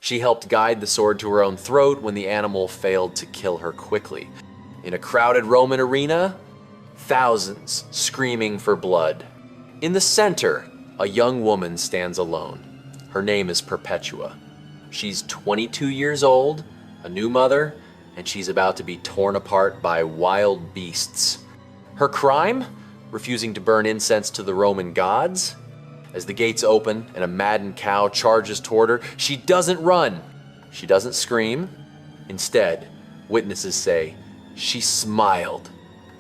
She helped guide the sword to her own throat when the animal failed to kill her quickly. In a crowded Roman arena, thousands screaming for blood. In the center, a young woman stands alone. Her name is Perpetua. She's 22 years old, a new mother, and she's about to be torn apart by wild beasts. Her crime? Refusing to burn incense to the Roman gods? As the gates open and a maddened cow charges toward her, she doesn't run. She doesn't scream. Instead, witnesses say, she smiled.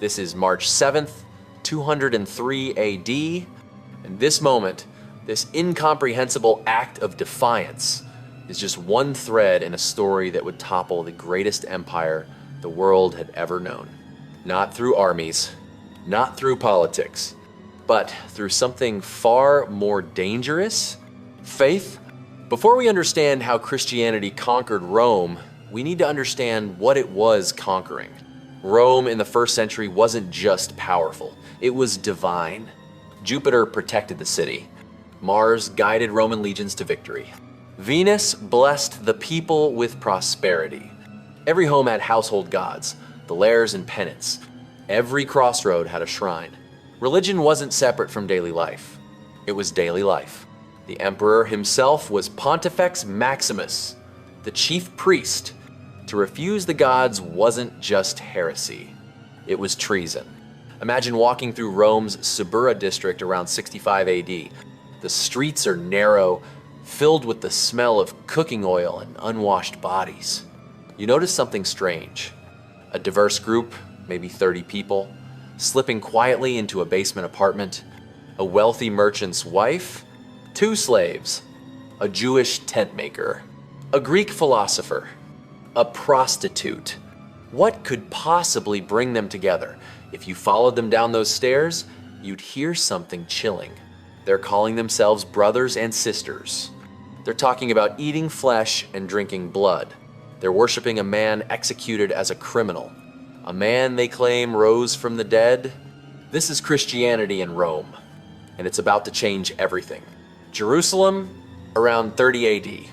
This is March 7th, 203 AD, and this moment, this incomprehensible act of defiance, is just one thread in a story that would topple the greatest empire the world had ever known. Not through armies, not through politics, but through something far more dangerous, faith. Before we understand how Christianity conquered Rome, we need to understand what it was conquering. Rome in the first century wasn't just powerful, it was divine. Jupiter protected the city. Mars guided Roman legions to victory. Venus blessed the people with prosperity. Every home had household gods, the lairs and penance. Every crossroad had a shrine. Religion wasn't separate from daily life. It was daily life. The emperor himself was Pontifex Maximus, the chief priest. To refuse the gods wasn't just heresy. It was treason. Imagine walking through Rome's Suburra district around 65 AD. The streets are narrow, filled with the smell of cooking oil and unwashed bodies. You notice something strange. A diverse group, maybe 30 people, slipping quietly into a basement apartment, a wealthy merchant's wife, 2 slaves, a Jewish tent maker, a Greek philosopher, a prostitute. What could possibly bring them together? If you followed them down those stairs, you'd hear something chilling. They're calling themselves brothers and sisters. They're talking about eating flesh and drinking blood. They're worshiping a man executed as a criminal. A man they claim rose from the dead. This is Christianity in Rome, and it's about to change everything. Jerusalem, around 30 AD.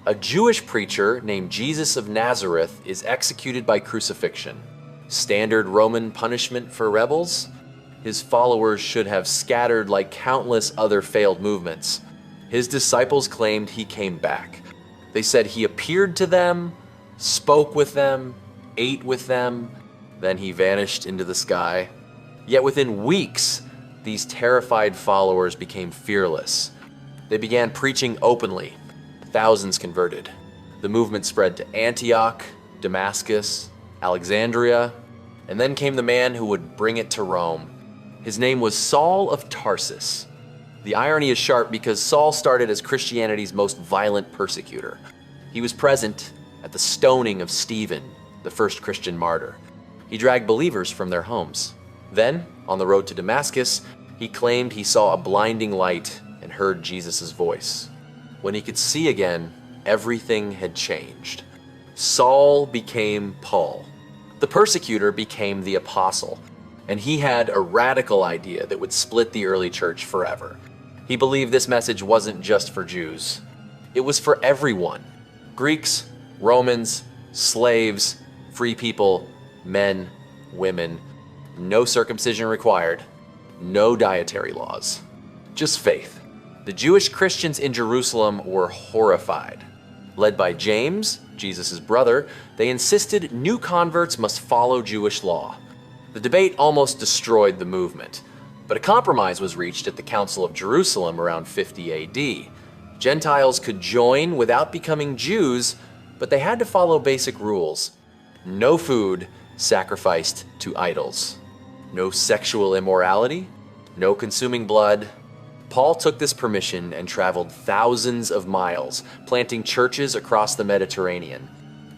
A Jewish preacher named Jesus of Nazareth is executed by crucifixion. Standard Roman punishment for rebels? His followers should have scattered like countless other failed movements. His disciples claimed he came back. They said he appeared to them, spoke with them, ate with them, then he vanished into the sky. Yet within weeks, these terrified followers became fearless. They began preaching openly. Thousands converted. The movement spread to Antioch, Damascus, Alexandria, and then came the man who would bring it to Rome. His name was Saul of Tarsus. The irony is sharp because Saul started as Christianity's most violent persecutor. He was present at the stoning of Stephen, the first Christian martyr. He dragged believers from their homes. Then, on the road to Damascus, he claimed he saw a blinding light and heard Jesus' voice. When he could see again, everything had changed. Saul became Paul. The persecutor became the apostle, and he had a radical idea that would split the early church forever. He believed this message wasn't just for Jews. It was for everyone. Greeks, Romans, slaves, free people, men, women. No circumcision required. No dietary laws. Just faith. The Jewish Christians in Jerusalem were horrified. Led by James, Jesus' brother, they insisted new converts must follow Jewish law. The debate almost destroyed the movement, but a compromise was reached at the Council of Jerusalem around 50 AD. Gentiles could join without becoming Jews, but they had to follow basic rules. No food sacrificed to idols. No sexual immorality. No consuming blood. Paul took this permission and traveled thousands of miles, planting churches across the Mediterranean.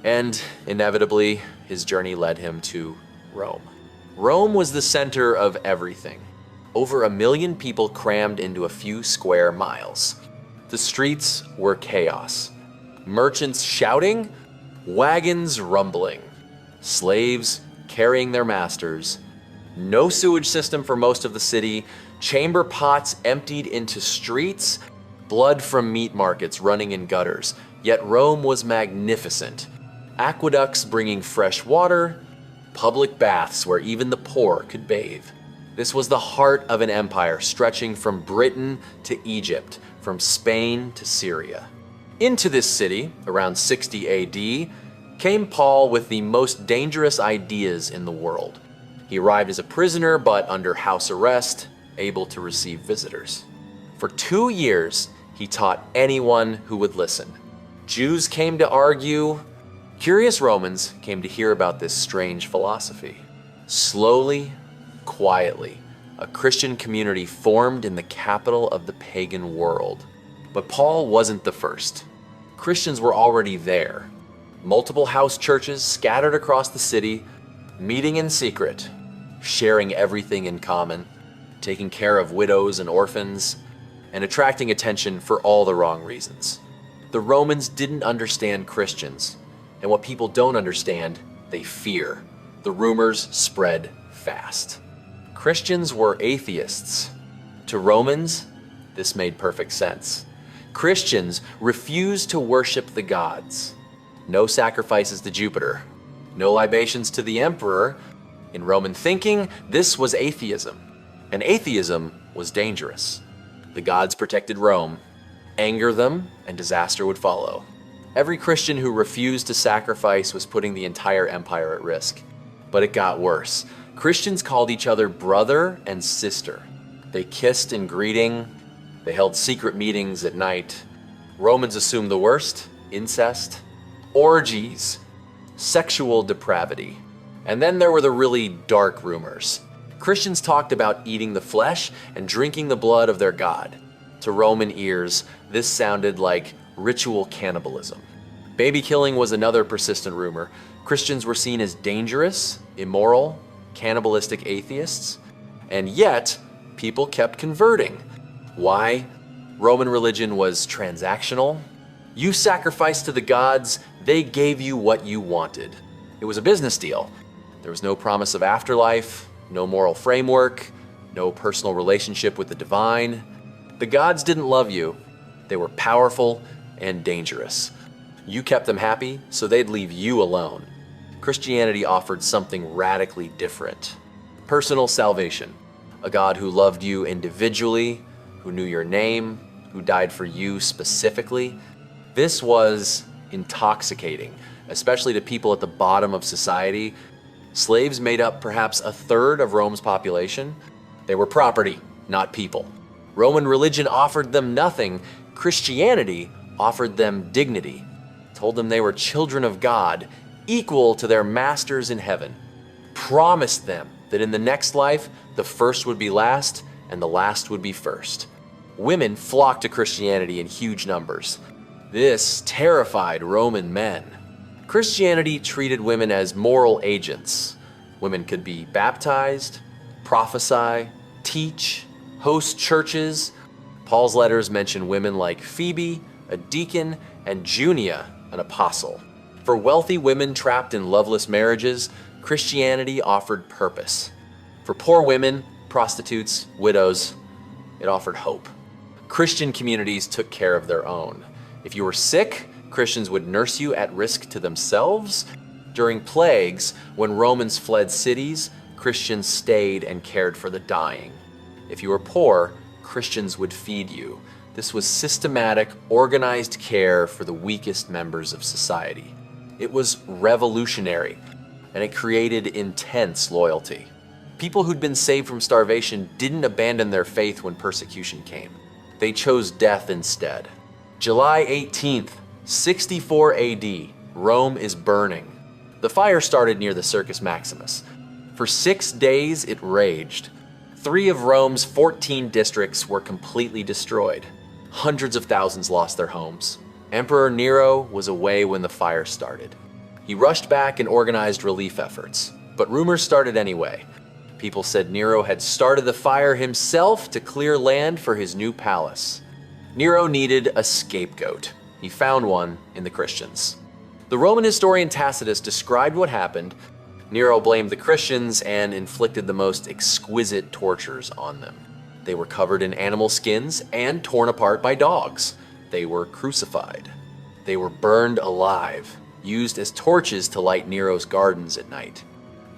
And, inevitably, his journey led him to Rome. Rome was the center of everything. Over 1 million people crammed into a few square miles. The streets were chaos. Merchants shouting, wagons rumbling, slaves carrying their masters. No sewage system for most of the city, chamber pots emptied into streets, blood from meat markets running in gutters. Yet Rome was magnificent. Aqueducts bringing fresh water, public baths where even the poor could bathe. This was the heart of an empire stretching from Britain to Egypt, from Spain to Syria. Into this city, around 60 AD, came Paul with the most dangerous ideas in the world. He arrived as a prisoner, but under house arrest, able to receive visitors. For 2 years, he taught anyone who would listen. Jews came to argue. Curious Romans came to hear about this strange philosophy. Slowly, quietly, a Christian community formed in the capital of the pagan world. But Paul wasn't the first. Christians were already there. Multiple house churches scattered across the city, meeting in secret, sharing everything in common, taking care of widows and orphans, and attracting attention for all the wrong reasons. The Romans didn't understand Christians, and what people don't understand, they fear. The rumors spread fast. Christians were atheists. To Romans, this made perfect sense. Christians refused to worship the gods. No sacrifices to Jupiter, no libations to the emperor. In Roman thinking, this was atheism, and atheism was dangerous. The gods protected Rome. Anger them, and disaster would follow. Every Christian who refused to sacrifice was putting the entire empire at risk. But it got worse. Christians called each other brother and sister. They kissed in greeting. They held secret meetings at night. Romans assumed the worst: incest, orgies, sexual depravity. And then there were the really dark rumors. Christians talked about eating the flesh and drinking the blood of their god. To Roman ears, this sounded like ritual cannibalism. Baby killing was another persistent rumor. Christians were seen as dangerous, immoral, cannibalistic atheists, and yet people kept converting. Why? Roman religion was transactional. You sacrificed to the gods, they gave you what you wanted. It was a business deal. There was no promise of afterlife, no moral framework, no personal relationship with the divine. The gods didn't love you. They were powerful and dangerous. You kept them happy, so they'd leave you alone. Christianity offered something radically different. Personal salvation. A God who loved you individually, who knew your name, who died for you specifically. This was intoxicating, especially to people at the bottom of society. Slaves made up perhaps a third of Rome's population. They were property, not people. Roman religion offered them nothing. Christianity offered them dignity, told them they were children of God, equal to their masters in heaven, promised them that in the next life, the first would be last and the last would be first. Women flocked to Christianity in huge numbers. This terrified Roman men. Christianity treated women as moral agents. Women could be baptized, prophesy, teach, host churches. Paul's letters mention women like Phoebe, a deacon, and Junia, an apostle. For wealthy women trapped in loveless marriages, Christianity offered purpose. For poor women, prostitutes, widows, it offered hope. Christian communities took care of their own. If you were sick, Christians would nurse you at risk to themselves. During plagues, when Romans fled cities, Christians stayed and cared for the dying. If you were poor, Christians would feed you. This was systematic, organized care for the weakest members of society. It was revolutionary, and it created intense loyalty. People who'd been saved from starvation didn't abandon their faith when persecution came. They chose death instead. July 18th, 64 AD, Rome is burning. The fire started near the Circus Maximus. For 6 days, it raged. 3 of Rome's 14 districts were completely destroyed. Hundreds of thousands lost their homes. Emperor Nero was away when the fire started. He rushed back and organized relief efforts, but rumors started anyway. People said Nero had started the fire himself to clear land for his new palace. Nero needed a scapegoat. He found one in the Christians. The Roman historian Tacitus described what happened. Nero blamed the Christians and inflicted the most exquisite tortures on them. They were covered in animal skins and torn apart by dogs. They were crucified. They were burned alive, used as torches to light Nero's gardens at night.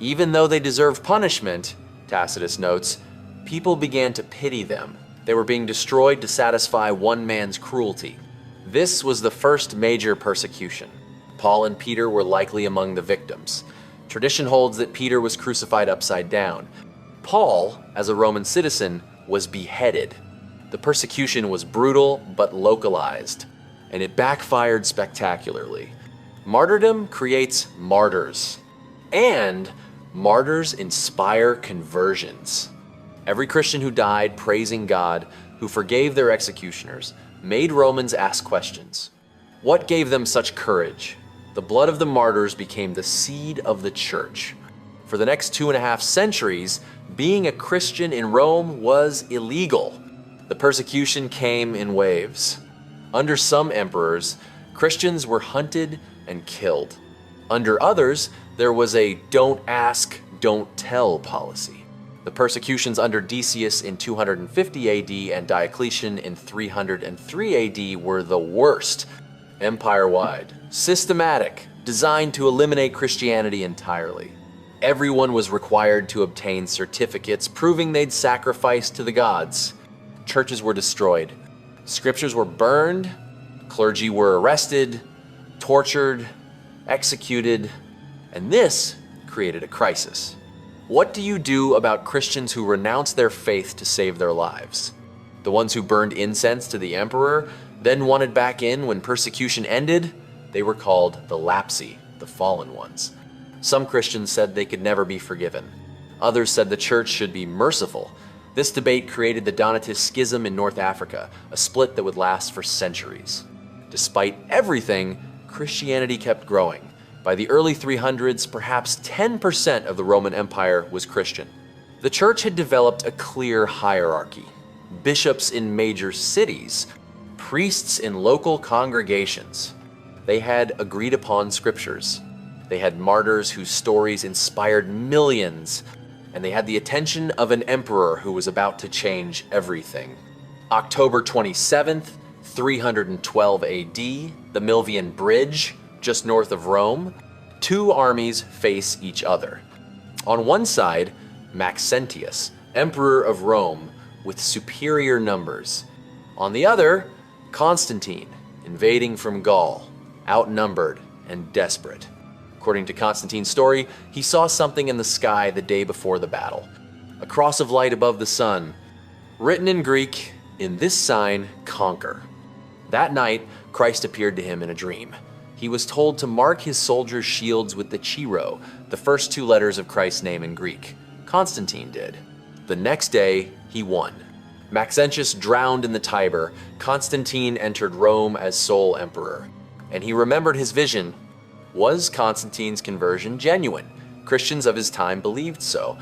Even though they deserved punishment, Tacitus notes, people began to pity them. They were being destroyed to satisfy one man's cruelty. This was the first major persecution. Paul and Peter were likely among the victims. Tradition holds that Peter was crucified upside down. Paul, as a Roman citizen, was beheaded. The persecution was brutal but localized, and it backfired spectacularly. Martyrdom creates martyrs, and martyrs inspire conversions. Every Christian who died praising God, who forgave their executioners, made Romans ask questions. What gave them such courage? The blood of the martyrs became the seed of the church. For the next 2.5 centuries, being a Christian in Rome was illegal. The persecution came in waves. Under some emperors, Christians were hunted and killed. Under others, there was a don't ask, don't tell policy. The persecutions under Decius in 250 AD and Diocletian in 303 AD were the worst, empire-wide, systematic, designed to eliminate Christianity entirely. Everyone was required to obtain certificates proving they'd sacrificed to the gods. Churches were destroyed. Scriptures were burned. Clergy were arrested, tortured, executed, and this created a crisis. What do you do about Christians who renounce their faith to save their lives? The ones who burned incense to the emperor, then wanted back in when persecution ended? They were called the lapsi, the fallen ones. Some Christians said they could never be forgiven. Others said the church should be merciful. This debate created the Donatist schism in North Africa, a split that would last for centuries. Despite everything, Christianity kept growing. By the early 300s, perhaps 10% of the Roman Empire was Christian. The church had developed a clear hierarchy. Bishops in major cities, priests in local congregations. They had agreed upon scriptures. They had martyrs whose stories inspired millions, and they had the attention of an emperor who was about to change everything. October 27th, 312 AD, the Milvian Bridge, just north of Rome, two armies face each other. On one side, Maxentius, emperor of Rome, with superior numbers. On the other, Constantine, invading from Gaul, outnumbered and desperate. According to Constantine's story, he saw something in the sky the day before the battle. A cross of light above the sun. Written in Greek, "In this sign, conquer." That night, Christ appeared to him in a dream. He was told to mark his soldiers' shields with the Chi, the first 2 letters of Christ's name in Greek. Constantine did. The next day, he won. Maxentius drowned in the Tiber. Constantine entered Rome as sole emperor. And he remembered his vision. Was Constantine's conversion genuine? Christians of his time believed so.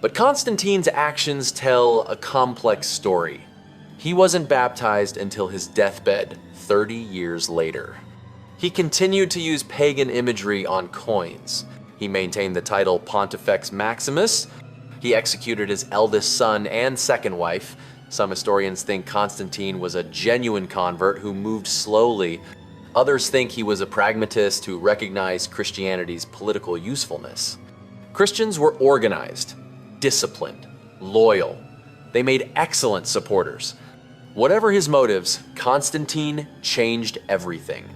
But Constantine's actions tell a complex story. He wasn't baptized until his deathbed 30 years later. He continued to use pagan imagery on coins. He maintained the title Pontifex Maximus. He executed his eldest son and second wife. Some historians think Constantine was a genuine convert who moved slowly. Others think he was a pragmatist who recognized Christianity's political usefulness. Christians were organized, disciplined, loyal. They made excellent supporters. Whatever his motives, Constantine changed everything.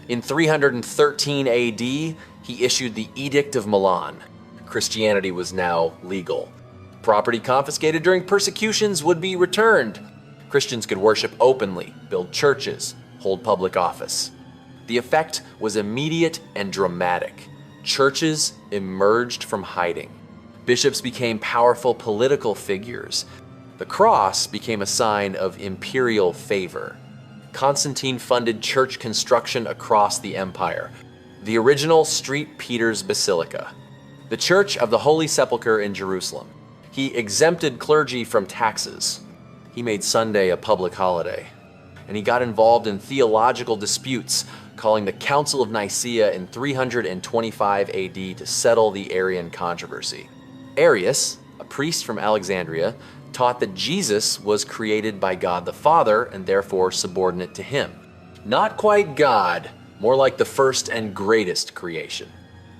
In 313 AD, he issued the Edict of Milan. Christianity was now legal. Property confiscated during persecutions would be returned. Christians could worship openly, build churches, hold public office. The effect was immediate and dramatic. Churches emerged from hiding. Bishops became powerful political figures. The cross became a sign of imperial favor. Constantine funded church construction across the empire. The original St. Peter's Basilica. The Church of the Holy Sepulchre in Jerusalem. He exempted clergy from taxes. He made Sunday a public holiday. And he got involved in theological disputes, calling the Council of Nicaea in 325 AD to settle the Arian controversy. Arius, a priest from Alexandria, taught that Jesus was created by God the Father and therefore subordinate to him. Not quite God, more like the first and greatest creation.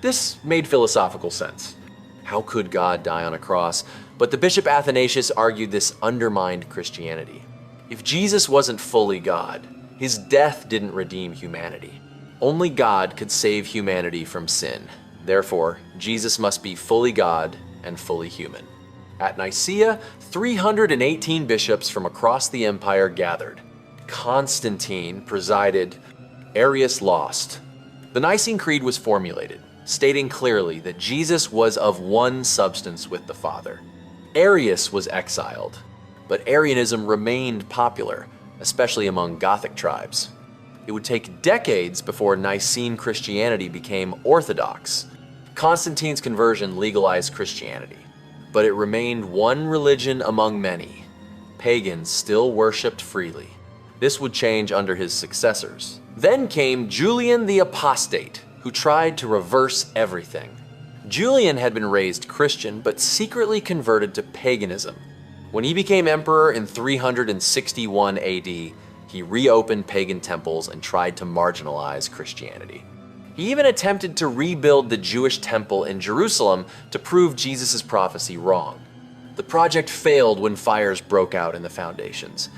This made philosophical sense. How could God die on a cross? But the Bishop Athanasius argued this undermined Christianity. If Jesus wasn't fully God, his death didn't redeem humanity. Only God could save humanity from sin. Therefore, Jesus must be fully God and fully human. At Nicaea, 318 bishops from across the empire gathered. Constantine presided. Arius lost. The Nicene Creed was formulated, stating clearly that Jesus was of one substance with the Father. Arius was exiled, but Arianism remained popular, especially among Gothic tribes. It would take decades before Nicene Christianity became orthodox. Constantine's conversion legalized Christianity, but it remained one religion among many. Pagans still worshipped freely. This would change under his successors. Then came Julian the Apostate, who tried to reverse everything. Julian had been raised Christian, but secretly converted to paganism. When he became emperor in 361 AD, he reopened pagan temples and tried to marginalize Christianity. He even attempted to rebuild the Jewish temple in Jerusalem to prove Jesus' prophecy wrong. The project failed when fires broke out in the foundations.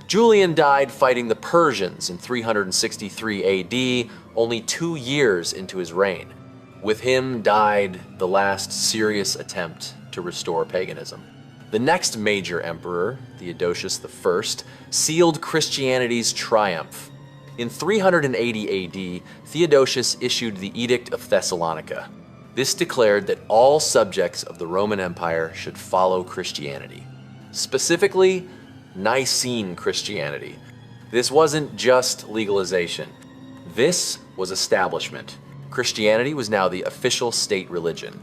Julian died fighting the Persians in 363 AD, only 2 years into his reign. With him died the last serious attempt to restore paganism. The next major emperor, Theodosius I, sealed Christianity's triumph. In 380 AD, Theodosius issued the Edict of Thessalonica. This declared that all subjects of the Roman Empire should follow Christianity, specifically Nicene Christianity. This wasn't just legalization. This was establishment. Christianity was now the official state religion.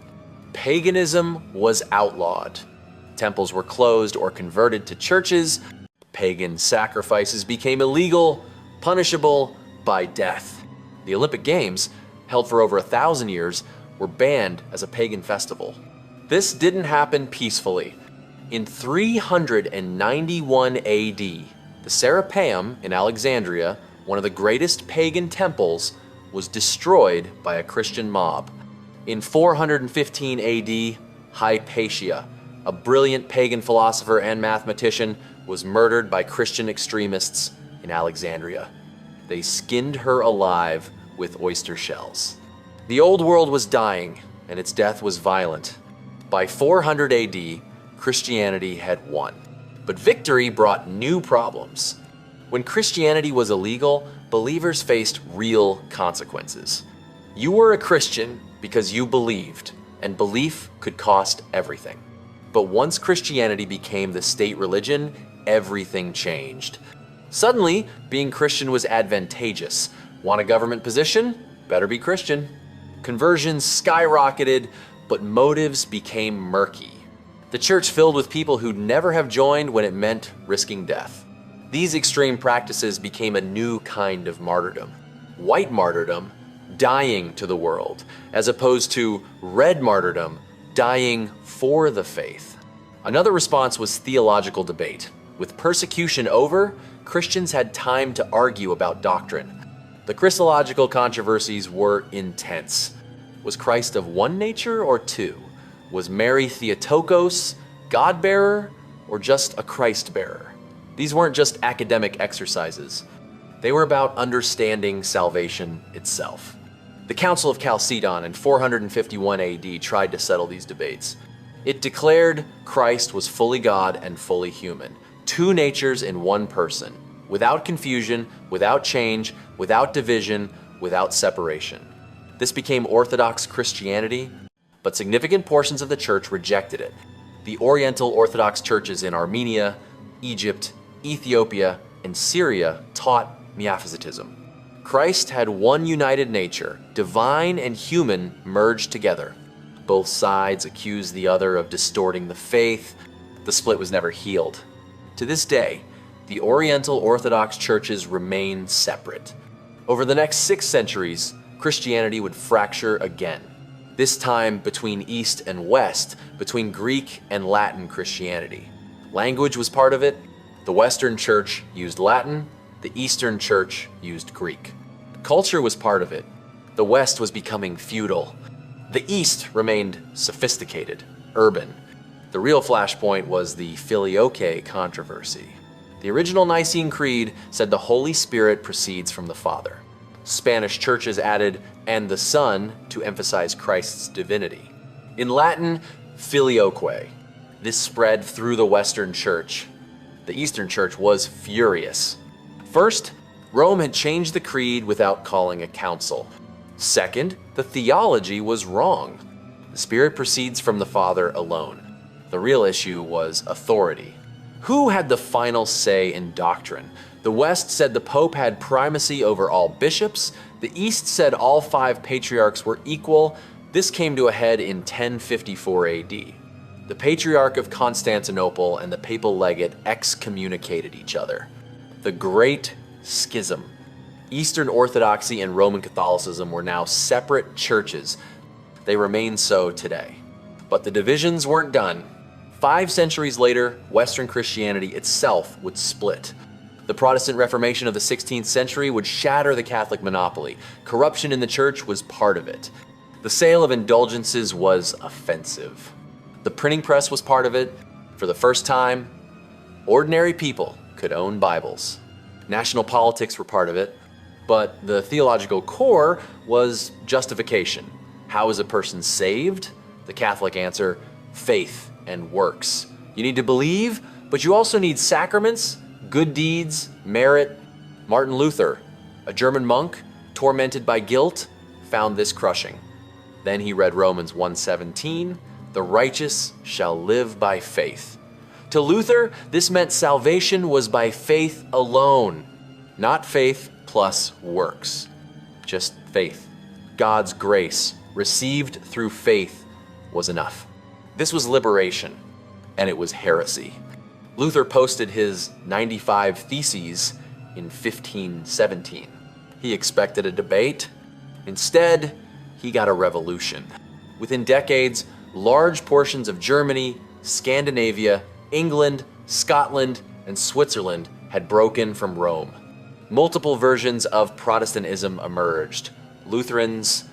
Paganism was outlawed. Temples were closed or converted to churches. Pagan sacrifices became illegal, punishable by death. The Olympic Games, held for over 1,000 years, were banned as a pagan festival. This didn't happen peacefully. In 391 AD, the Serapeum in Alexandria, one of the greatest pagan temples, was destroyed by a Christian mob. In 415 AD, Hypatia, a brilliant pagan philosopher and mathematician, was murdered by Christian extremists in Alexandria. They skinned her alive with oyster shells. The old world was dying, and its death was violent. By 400 AD, Christianity had won. But victory brought new problems. When Christianity was illegal, believers faced real consequences. You were a Christian because you believed, and belief could cost everything. But once Christianity became the state religion, everything changed. Suddenly, being Christian was advantageous. Want a government position? Better be Christian. Conversions skyrocketed, but motives became murky. The church filled with people who'd never have joined when it meant risking death. These extreme practices became a new kind of martyrdom. White martyrdom, dying to the world, as opposed to red martyrdom, dying for the faith. Another response was theological debate. With persecution over, Christians had time to argue about doctrine. The Christological controversies were intense. Was Christ of one nature or two? Was Mary Theotokos, God-bearer, or just a Christ-bearer? These weren't just academic exercises. They were about understanding salvation itself. The Council of Chalcedon in 451 AD tried to settle these debates. It declared Christ was fully God and fully human, two natures in one person, without confusion, without change, without division, without separation. This became Orthodox Christianity, but significant portions of the church rejected it. The Oriental Orthodox churches in Armenia, Egypt, Ethiopia, and Syria taught Miaphysitism. Christ had one united nature, divine and human merged together. Both sides accused the other of distorting the faith. The split was never healed. To this day, the Oriental Orthodox churches remain separate. Over the next 6 centuries, Christianity would fracture again. This time between East and West, between Greek and Latin Christianity. Language was part of it. The Western Church used Latin, the Eastern Church used Greek. Culture was part of it. The West was becoming feudal. The East remained sophisticated, urban. The real flashpoint was the Filioque controversy. The original Nicene Creed said the Holy Spirit proceeds from the Father. Spanish churches added "and the Son" to emphasize Christ's divinity. In Latin, Filioque. This spread through the Western Church. The Eastern Church was furious. First, Rome had changed the creed without calling a council. Second, the theology was wrong. The Spirit proceeds from the Father alone. The real issue was authority. Who had the final say in doctrine? The West said the Pope had primacy over all bishops. The East said all 5 patriarchs were equal. This came to a head in 1054 AD. The Patriarch of Constantinople and the papal legate excommunicated each other. The Great Schism. Eastern Orthodoxy and Roman Catholicism were now separate churches. They remain so today. But the divisions weren't done. 5 centuries later, Western Christianity itself would split. The Protestant Reformation of the 16th century would shatter the Catholic monopoly. Corruption in the church was part of it. The sale of indulgences was offensive. The printing press was part of it. For the first time, ordinary people could own Bibles. National politics were part of it. But the theological core was justification. How is a person saved? The Catholic answer, faith and works. You need to believe, but you also need sacraments, good deeds, merit. Martin Luther, a German monk, tormented by guilt, found this crushing. Then he read Romans 1:17, "The righteous shall live by faith." To Luther, this meant salvation was by faith alone, not faith plus works. Just faith. God's grace, received through faith, was enough. This was liberation, and it was heresy. Luther posted his 95 Theses in 1517. He expected a debate. Instead, he got a revolution. Within decades, large portions of Germany, Scandinavia, England, Scotland, and Switzerland had broken from Rome. Multiple versions of Protestantism emerged. Lutherans,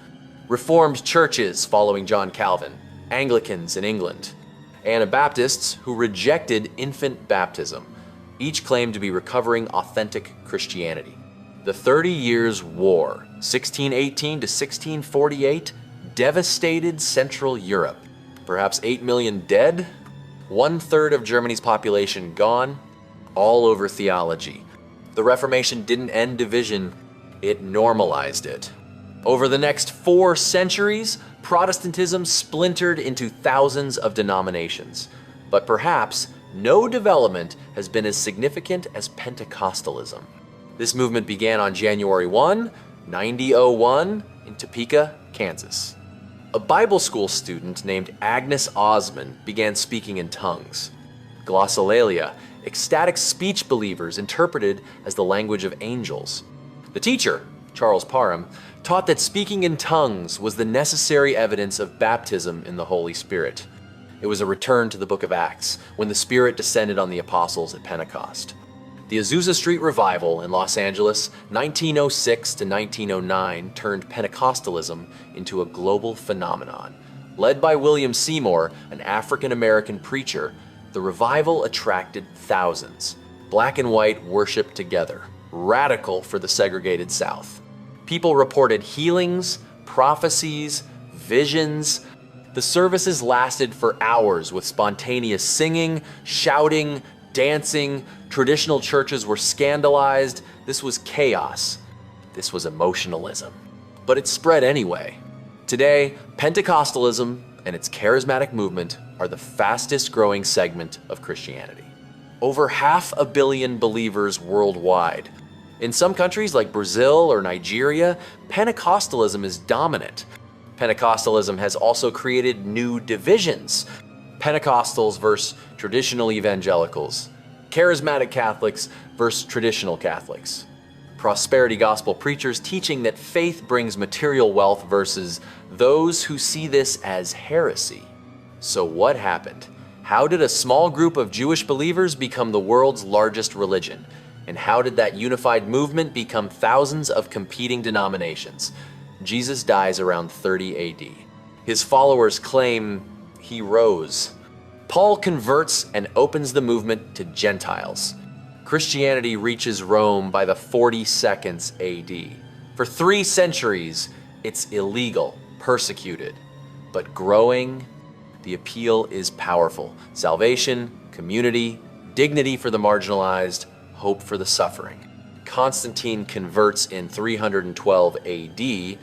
Reformed churches following John Calvin, Anglicans in England, Anabaptists who rejected infant baptism. Each claimed to be recovering authentic Christianity. The 30 Years' War, 1618 to 1648, devastated Central Europe. Perhaps 8 million dead, 1/3 of Germany's population gone, all over theology. The Reformation didn't end division, it normalized it. Over the next 4 centuries, Protestantism splintered into thousands of denominations. But perhaps no development has been as significant as Pentecostalism. This movement began on January 1, 9001, in Topeka, Kansas. A Bible school student named Agnes Osman began speaking in tongues. Glossolalia, ecstatic speech believers interpreted as the language of angels. The teacher, Charles Parham, taught that speaking in tongues was the necessary evidence of baptism in the Holy Spirit. It was a return to the book of Acts, when the Spirit descended on the apostles at Pentecost. The Azusa Street Revival in Los Angeles, 1906 to 1909, turned Pentecostalism into a global phenomenon. Led by William Seymour, an African-American preacher, the revival attracted thousands. Black and white worshiped together, radical for the segregated South. People reported healings, prophecies, visions. The services lasted for hours with spontaneous singing, shouting, dancing. Traditional churches were scandalized. This was chaos. This was emotionalism. But it spread anyway. Today, Pentecostalism and its charismatic movement are the fastest growing segment of Christianity. Over 500 million believers worldwide. In some countries like Brazil or Nigeria, Pentecostalism is dominant. Pentecostalism has also created new divisions. Pentecostals versus traditional evangelicals. Charismatic Catholics versus traditional Catholics. Prosperity gospel preachers teaching that faith brings material wealth versus those who see this as heresy. So what happened? How did a small group of Jewish believers become the world's largest religion? And how did that unified movement become thousands of competing denominations? Jesus dies around 30 AD. His followers claim he rose. Paul converts and opens the movement to Gentiles. Christianity reaches Rome by the 42nd AD. For 3 centuries, it's illegal, persecuted, but growing. The appeal is powerful. Salvation, community, dignity for the marginalized, hope for the suffering. Constantine converts in 312 AD. The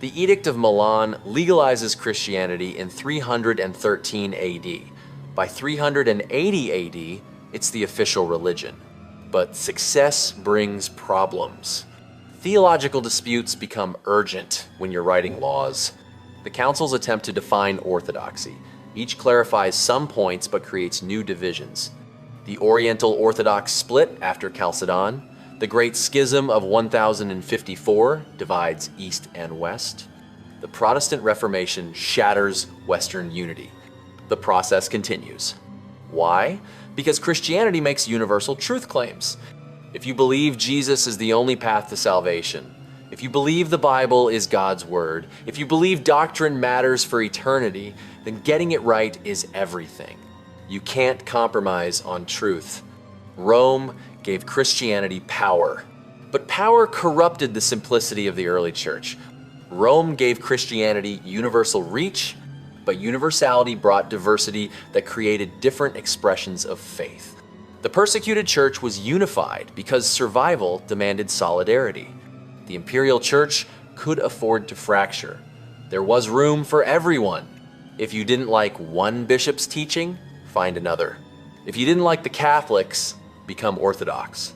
Edict of Milan legalizes Christianity in 313 AD. By 380 AD, it's the official religion. But success brings problems. Theological disputes become urgent when you're writing laws. The councils attempt to define orthodoxy. Each clarifies some points but creates new divisions. The Oriental Orthodox split after Chalcedon. The Great Schism of 1054 divides East and West. The Protestant Reformation shatters Western unity. The process continues. Why? Because Christianity makes universal truth claims. If you believe Jesus is the only path to salvation, if you believe the Bible is God's word, if you believe doctrine matters for eternity, then getting it right is everything. You can't compromise on truth. Rome gave Christianity power, but power corrupted the simplicity of the early church. Rome gave Christianity universal reach, but universality brought diversity that created different expressions of faith. The persecuted church was unified because survival demanded solidarity. The imperial church could afford to fracture. There was room for everyone. If you didn't like one bishop's teaching, find another. If you didn't like the Catholics, become Orthodox.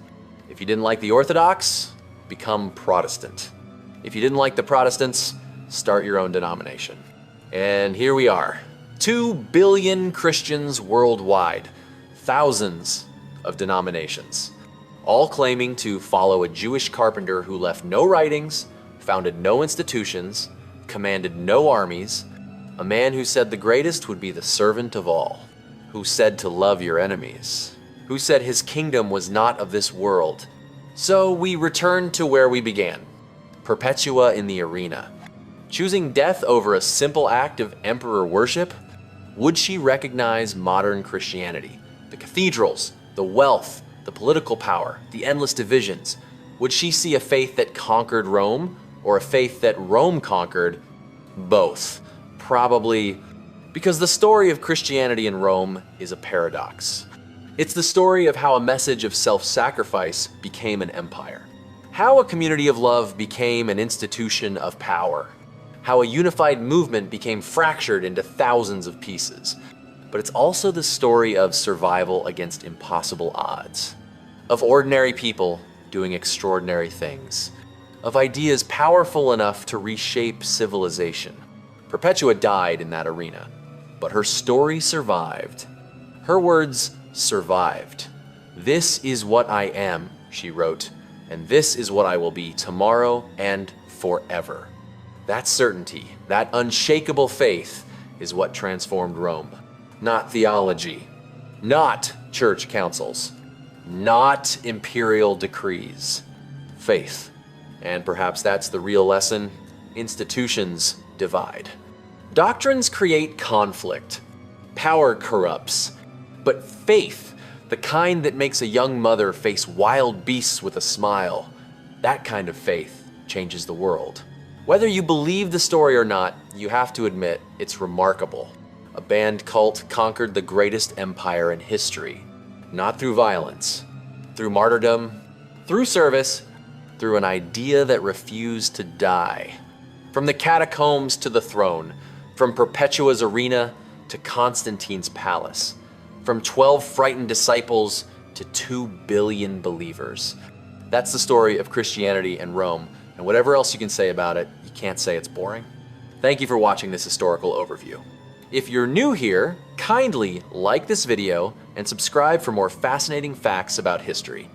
If you didn't like the Orthodox, become Protestant. If you didn't like the Protestants, start your own denomination. And here we are, 2 billion Christians worldwide, thousands of denominations, all claiming to follow a Jewish carpenter who left no writings, founded no institutions, commanded no armies, a man who said the greatest would be the servant of all, who said to love your enemies, who said his kingdom was not of this world. So we return to where we began, Perpetua in the arena. Choosing death over a simple act of emperor worship? Would she recognize modern Christianity? The cathedrals, the wealth, the political power, the endless divisions. Would she see a faith that conquered Rome or a faith that Rome conquered? Both. Probably, because the story of Christianity in Rome is a paradox. It's the story of how a message of self-sacrifice became an empire. How a community of love became an institution of power. How a unified movement became fractured into thousands of pieces. But it's also the story of survival against impossible odds. Of ordinary people doing extraordinary things. Of ideas powerful enough to reshape civilization. Perpetua died in that arena, but her story survived. Her words survived. "This is what I am," she wrote, "and this is what I will be tomorrow and forever." That certainty, that unshakable faith, is what transformed Rome. Not theology, not church councils, not imperial decrees. Faith. And perhaps that's the real lesson. Institutions divide. Doctrines create conflict. Power corrupts. But faith, the kind that makes a young mother face wild beasts with a smile, that kind of faith changes the world. Whether you believe the story or not, you have to admit it's remarkable. A banned cult conquered the greatest empire in history. Not through violence, through martyrdom, through service, through an idea that refused to die. From the catacombs to the throne, from Perpetua's arena to Constantine's palace, from 12 frightened disciples to 2 billion believers. That's the story of Christianity and Rome. And whatever else you can say about it, you can't say it's boring. Thank you for watching this historical overview. If you're new here, kindly like this video and subscribe for more fascinating facts about history.